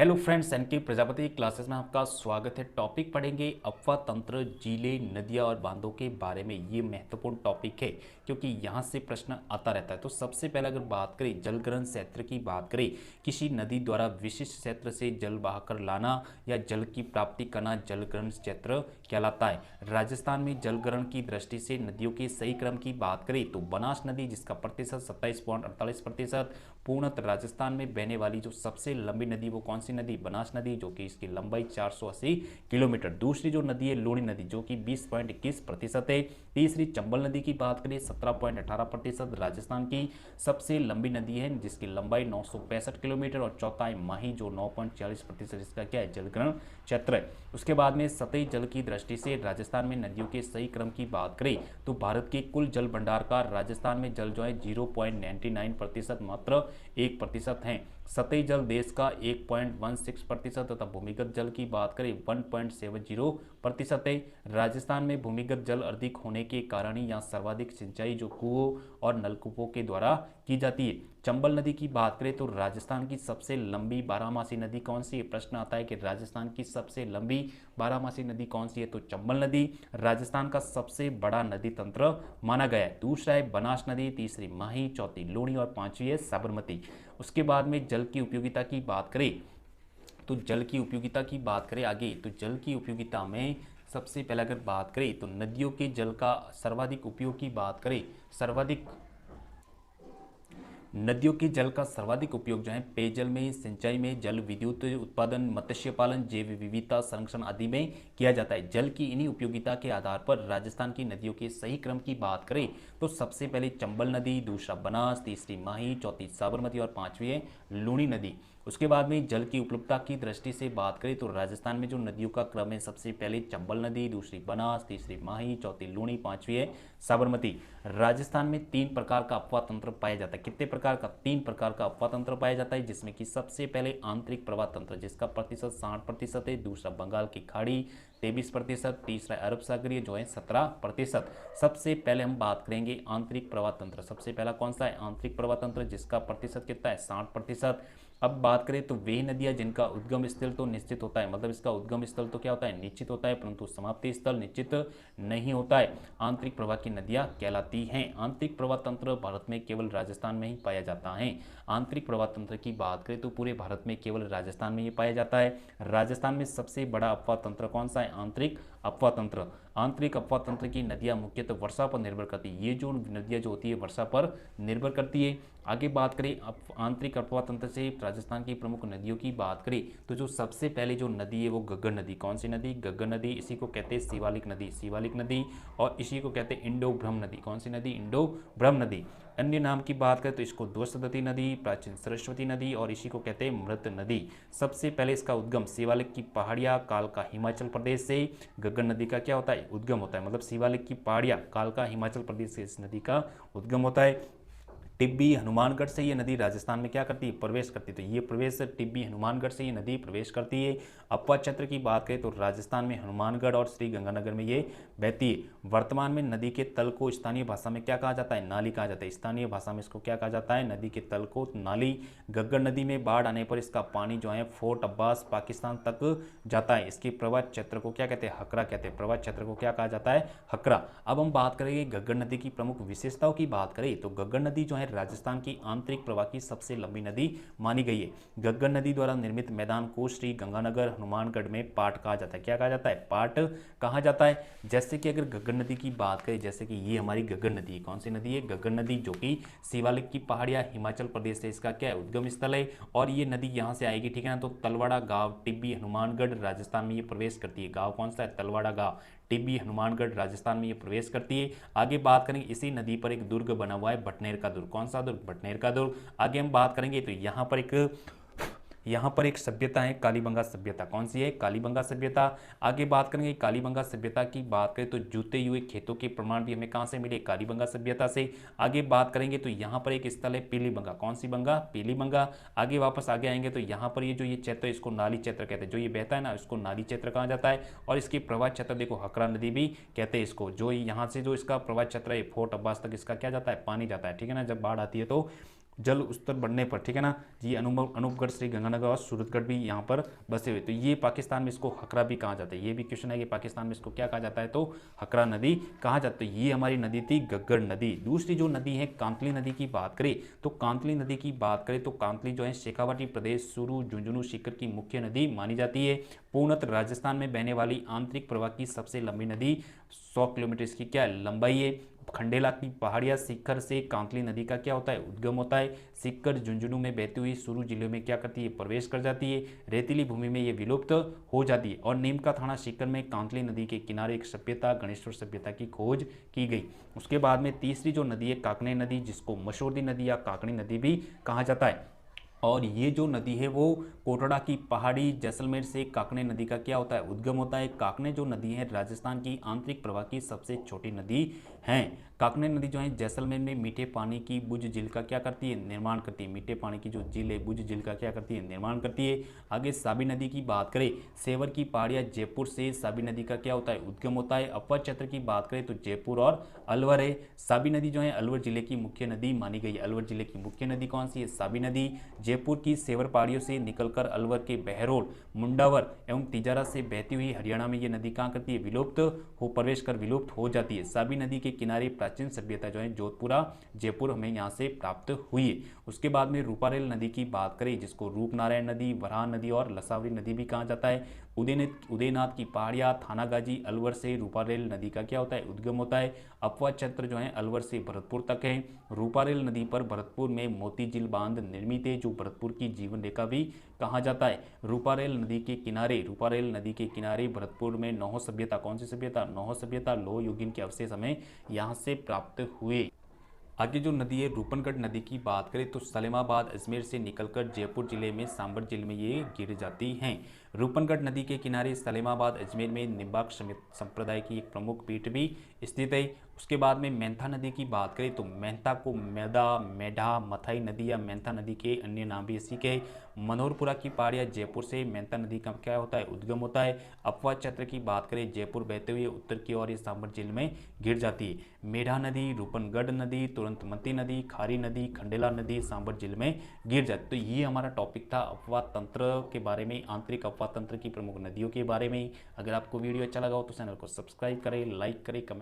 Hello friends, NK Prajapati classes में आपका स्वागत है। टॉपिक पढ़ेंगे अफवाह तंत्र, झीलें, नदियाँ और बांधों के बारे में। ये महत्वपूर्ण टॉपिक है क्योंकि यहाँ से प्रश्न आता रहता है। तो सबसे पहले अगर बात करें जलग्रहण क्षेत्र की बात करें, किसी नदी द्वारा विशिष्ट क्षेत्र से जल बहाकर लाना या जल की प्राप्ति करना जलग्रहण क्षेत्र कहलाता है। राजस्थान में जलग्रहण की दृष्टि से नदियों के सही क्रम की बात करें तो बनास नदी, जिसका प्रतिशत 27.48%, पूर्णतः राजस्थान में बहने वाली जो सबसे लंबी नदी वो कौन सी नदी? बनास नदी, जो कि इसकी लंबाई 480 किलोमीटर। दूसरी जो नदी है लूणी नदी, जो कि 20.21% है। तीसरी चंबल नदी की बात करें 17.18%, राजस्थान की सबसे लंबी नदी है जिसकी लंबाई 965 किलोमीटर। और चौथा है माही, जो 9.40%, इसका क्या है? जलग्रहण क्षेत्र है। उसके बाद में सतही जल की दृष्टि से राजस्थान में नदियों के सही क्रम की बात करें तो भारत के कुल जल भंडार का राजस्थान में जल जो है 0.99%, मात्र 1% है। सतही जल देश का 1.16% तथा भूमिगत जल की बात करें 1.70% है। राजस्थान में भूमिगत जल अधिक होने के कारण ही यहाँ सर्वाधिक सिंचाई जो कुओं और नलकूपों के द्वारा की जाती है। चंबल नदी की बात करें तो राजस्थान की सबसे लंबी बारहमासी नदी कौन सी है? प्रश्न आता है कि राजस्थान की सबसे लंबी बारहमासी नदी कौन सी है? तो चंबल नदी राजस्थान का सबसे बड़ा नदी तंत्र माना गया है। दूसरा है बनास नदी, तीसरी माही, चौथी लूणी और पांचवी है साबरमती। उसके बाद में जल की उपयोगिता की बात करें तो जल की उपयोगिता की बात करें आगे तो जल की उपयोगिता में सबसे पहले अगर बात करें तो नदियों के जल का सर्वाधिक उपयोग की बात करें, नदियों के जल का सर्वाधिक उपयोग जो है पेयजल में, सिंचाई में, जल विद्युत उत्पादन, मत्स्य पालन, जैव विविधता संरक्षण आदि में किया जाता है। जल की इन्हीं उपयोगिता के आधार पर राजस्थान की नदियों के सही क्रम की बात करें तो सबसे पहले चंबल नदी, दूसरा बनास, तीसरी माही, चौथी साबरमती और पांचवी है लूणी नदी। उसके बाद में जल की उपलब्धता की दृष्टि से बात करें तो राजस्थान में जो नदियों का क्रम है सबसे पहले चंबल नदी, दूसरी बनास, तीसरी माही, चौथी लूणी, पांचवी है साबरमती। राजस्थान में 3 प्रकार का अपवाह तंत्र पाया जाता है। कितने प्रकार का? 3 प्रकार का अपवाह तंत्र पाया जाता है, जिसमें कि सबसे पहले आंतरिक प्रवाह तंत्र जिसका प्रतिशत 60% है, दूसरा बंगाल की खाड़ी 23%, तीसरा अरब सागरीय जो है 17%। सबसे पहले हम बात करेंगे आंतरिक प्रवाह तंत्र। सबसे पहला कौन सा है? आंतरिक प्रवाह तंत्र, जिसका प्रतिशत कितना है? 60%। अब बात करें तो वे नदियां जिनका उद्गम स्थल तो निश्चित होता है, मतलब इसका उद्गम स्थल तो क्या होता है? निश्चित होता है, परंतु समाप्ति स्थल निश्चित नहीं होता है, आंतरिक प्रवाह की नदियां कहलाती हैं। आंतरिक प्रवाह तंत्र भारत में केवल राजस्थान में ही पाया जाता है। आंतरिक प्रवाह तंत्र की बात करें तो पूरे भारत में केवल राजस्थान में ही पाया जाता है। राजस्थान में सबसे बड़ा अपवाह तंत्र कौन सा है? आंतरिक अपवाह तंत्र। आंतरिक अपवाह तंत्र की नदियां मुख्यतः वर्षा पर निर्भर करती है। ये जो नदियां जो होती है वर्षा पर निर्भर करती है। आगे बात करें आंतरिक अपवाह तंत्र से राजस्थान की प्रमुख नदियों की बात करें तो जो सबसे पहले जो नदी है वो गग्गर नदी। कौन सी नदी? गग्गर नदी। इसी को कहते हैं शिवालिक नदी, शिवालिक नदी। और इसी को कहते हैं इंडो ब्रह्म नदी। कौन सी नदी? इंडो ब्रह्म नदी। अन्य नाम की बात करें तो इसको ध्वजदती नदी, प्राचीन सरस्वती नदी और इसी को कहते हैं मृत नदी। सबसे पहले इसका उद्गम शिवालिक की पहाड़ियाँ काल का हिमाचल प्रदेश से गग्गर नदी का क्या होता है? उद्गम होता है। मतलब शिवालिक की पहाड़ियाँ काल का हिमाचल प्रदेश से इस नदी का उद्गम होता है। टिब्बी हनुमानगढ़ से ये नदी राजस्थान में क्या करती है? प्रवेश करती है। तो ये प्रवेश टिब्बी हनुमानगढ़ से ये नदी प्रवेश करती है। अपवाह क्षेत्र की बात करें तो राजस्थान में हनुमानगढ़ और श्री गंगानगर में ये बहती है। वर्तमान में नदी के तल को स्थानीय भाषा में क्या कहा जाता है? नाली कहा जाता है। स्थानीय भाषा में इसको क्या कहा जाता है? नदी के तल को नाली। गग्गर नदी में बाढ़ आने पर इसका पानी जो है फोर्ट अब्बास पाकिस्तान तक जाता है। इसके प्रवाह क्षेत्र को क्या कहते हैं? हकरा कहते हैं। प्रवाह क्षेत्र को क्या कहा जाता है? हकरा। अब हम बात करेंगे गग्गर नदी की प्रमुख विशेषताओं की बात करें तो गग्गर नदी जो है राजस्थान की आंतरिक प्रवाह की सबसे लंबी नदी मानी गई है। गग्गर नदी द्वारा निर्मित मैदान को श्री गंगानगर हनुमानगढ़ में पाट कहा जाता है। क्या कहा जाता है? पाट कहा जाता है। जैसे कि अगर गग्गर नदी की बात करें, जैसे कि ये हमारी गग्गर नदी है। कौन सी नदी है? गग्गर नदी, जो कि शिवालिक की पहाड़ियां हिमाचल प्रदेश से इसका क्या है? उद्गम स्थल है। और ये नदी यहाँ से आएगी, ठीक है ना। तो तलवाड़ा गांव टिब्बी हनुमानगढ़ राजस्थान में ये प्रवेश करती है। गांव कौन सा है? तलवाड़ा गांव, टिब्बी हनुमानगढ़ राजस्थान में ये प्रवेश करती है। आगे बात करेंगे इसी नदी पर एक दुर्ग बना हुआ है, भटनेर का दुर्ग। कौन सा दुर्ग? भटनेर का दुर्ग। आगे हम बात करेंगे तो यहाँ पर एक सभ्यता है कालीबंगा सभ्यता। कौन सी है? कालीबंगा सभ्यता। आगे बात करेंगे कालीबंगा सभ्यता की बात करें तो जूते हुए खेतों के प्रमाण भी हमें कहाँ से मिले? कालीबंगा सभ्यता से। आगे बात करेंगे तो यहाँ पर एक स्थल है पीलीबंगा। कौन सी बंगा? पीलीबंगा। आगे वापस आगे आएंगे तो यहाँ पर ये जो ये क्षेत्र इसको नाली क्षेत्र कहते हैं। जो ये बहता है ना इसको नाली क्षेत्र कहा जाता है। और इसके प्रवाह क्षेत्र देखो हकरा नदी भी कहते हैं इसको। जो यहाँ से जो इसका प्रवाह क्षेत्र है फोर्ट अब्बास तक इसका क्या जाता है? पानी जाता है, ठीक है ना। जब बाढ़ आती है तो जल स्तर बढ़ने पर, ठीक है ना जी। अनूपगढ़, श्री गंगानगर और सूरतगढ़ भी यहाँ पर बसे हुए। तो ये पाकिस्तान में इसको हकरा भी कहा जाता है। ये भी क्वेश्चन है कि पाकिस्तान में इसको क्या कहा जाता है, तो हकरा नदी कहा जाता है। ये हमारी नदी थी गग्गड़ नदी। दूसरी जो नदी है कांतली नदी की बात करें तो कांतली नदी की बात करें तो कांतली जो है शेखावाटी प्रदेश, सुरू, झुंझुनू, सीकर की मुख्य नदी मानी जाती है। पूर्णतः राजस्थान में बहने वाली आंतरिक प्रवाह की सबसे लंबी नदी 100 किलोमीटर इसकी क्या लंबाई है। खंडेला की पहाड़ियां शिखर से कांतली नदी का क्या होता है, उद्गम होता है। शिखर झुंझुनू में बहती हुई सुरू जिले में क्या करती है, प्रवेश कर जाती है। रेतीली भूमि में ये विलुप्त हो जाती है। और नीमका थाना शिखर में कांतली नदी के किनारे एक सभ्यता, गणेश्वर सभ्यता की खोज की गई। उसके बाद में तीसरी जो नदी है काकने नदी, जिसको मशोरदी नदी या काकनी नदी भी कहा जाता है। और ये जो नदी है वो कोटड़ा की पहाड़ी जैसलमेर से काकने नदी का क्या होता है, उद्गम होता है। काकने जो नदी है राजस्थान की आंतरिक प्रवाह की सबसे छोटी नदी है। काकने नदी जो है जैसलमेर में मीठे पानी की बुझ झील का क्या करती है, निर्माण करती है। मीठे पानी की जो झील है बुझ झील का क्या करती है, निर्माण करती है। आगे साबी नदी की बात करें, सेवर की पहाड़ियाँ जयपुर से साबी नदी का क्या होता है, उद्गम होता है। अपर क्षेत्र की बात करें तो जयपुर और अलवर है। साबी नदी जो है अलवर जिले की मुख्य नदी मानी गई है। अलवर जिले की मुख्य नदी कौन सी है, साबी नदी। जयपुर की सेवर पहाड़ियों से निकलकर अलवर के बहरोल, मुंडावर एवं तिजारा से बहती हुई हरियाणा में ये नदी कहाँ करती है, विलुप्त हो, प्रवेश कर विलुप्त हो जाती है। साबी नदी के किनारे प्राचीन सभ्यता जो है जोधपुरा, जयपुर हमें यहाँ से प्राप्त हुई है। उसके बाद में रूपारेल नदी की बात करें, जिसको रूपनारायण नदी, वराह नदी और लसावरी नदी भी कहा जाता है। उदयनाथ की पहाड़ियाँ, थानागाजी, अलवर से रूपारेल नदी का क्या होता है, उद्गम होता है। अपवा क्षेत्र जो है अलवर से भरतपुर तक है। रूपारेल नदी पर भरतपुर में मोती झील बांध निर्मित है, जो भरतपुर की जीवन रेखा भी कहा जाता है। रूपारेल नदी के किनारे भरतपुर में नौह सभ्यता, कौन सी सभ्यता, नौह सभ्यता, लोह युगीन के अवशेष हमें यहाँ से प्राप्त हुए। आगे जो नदी है रूपनगढ़ नदी की बात करें तो सलेमाबाद, अजमेर से निकलकर जयपुर जिले में सांबर जिले में ये गिर जाती हैं। रूपनगढ़ नदी के किनारे सलेमाबाद, अजमेर में निम्बाक संप्रदाय की एक प्रमुख पीठ भी स्थित है। उसके बाद में मेंथा नदी की बात करें तो मेंथा को मैदा, मेढा, मथाई नदी या मेंथा नदी के अन्य नाम भी इसी के। मनोहरपुरा की पहाड़ियाँ जयपुर से मेंथा नदी का क्या होता है, उद्गम होता है। अपवा क्षेत्र की बात करें, जयपुर बहते हुए उत्तर की ओर ये सांबर जिले में गिर जाती है। मेढा नदी, रूपनगढ़ नदी, तुरंतमती नदी, खारी नदी, खंडेला नदी सांबर जिले में गिर जाती। तो ये हमारा टॉपिक था अपवा तंत्र के बारे में, आंतरिक अपवा तंत्र की प्रमुख नदियों के बारे में। अगर आपको वीडियो अच्छा लगा हो तो चैनल को सब्सक्राइब करें, लाइक करें, कमेंट